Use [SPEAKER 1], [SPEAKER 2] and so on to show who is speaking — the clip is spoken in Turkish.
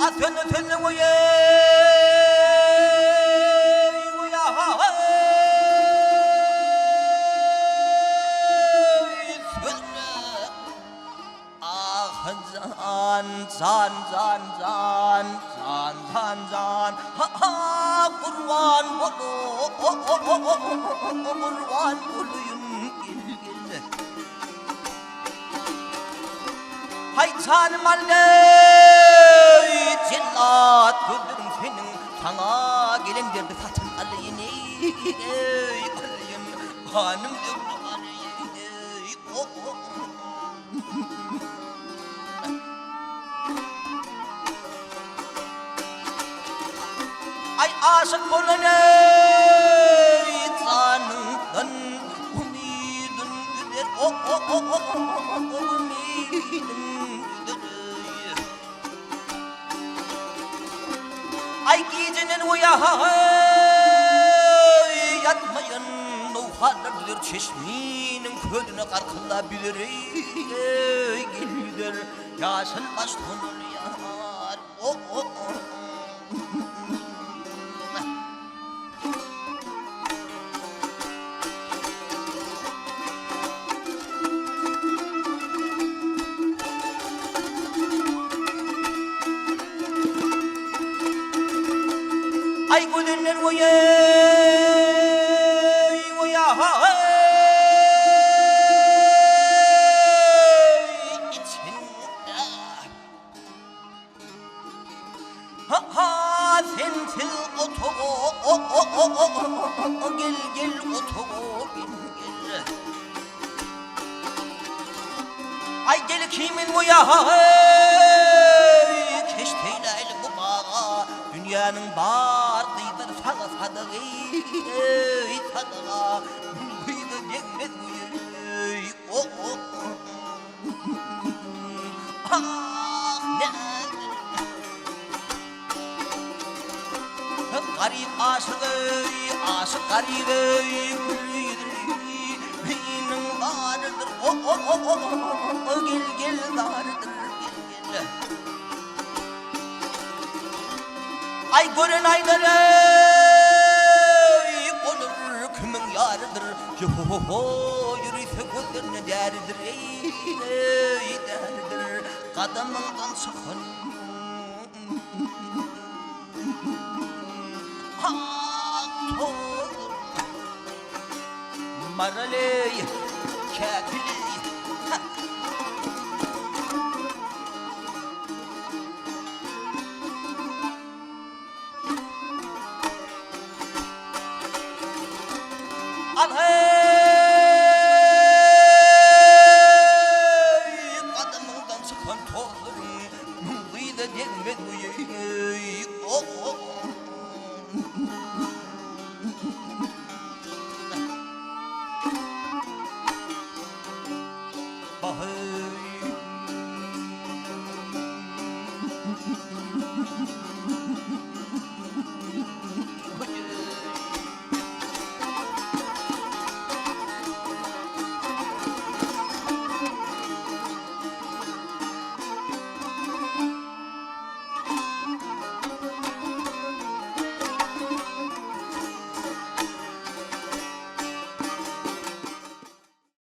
[SPEAKER 1] atönü oye oya zan ha ha kurban buluyun gel hay tanımal cellat gözlerim senin sana gelenlerdi satın alayım alayım hanım döndü ay aşık olana tanıdan umidun güder umidun güder ay gecenin uya yatmayan nuharlardır çeşminin kölüne karkılabilir gider yaşın baştan yar ay gülenler oya içinde ha sensiz otogo gel otogo gel ay gel kimin oya keşteyle bu bağa dünyanın bar kıydır sağa sadığı sadığa kıydı cennet ah ne garip aşık garip benim vardır gel vardır gel ay gören ayları olur kimin yarıdır yürüyse gözlerine derdir derdir kadımından sakın hak olur marale kefili al hey kadımından çıkan tozların mıydı gelmedi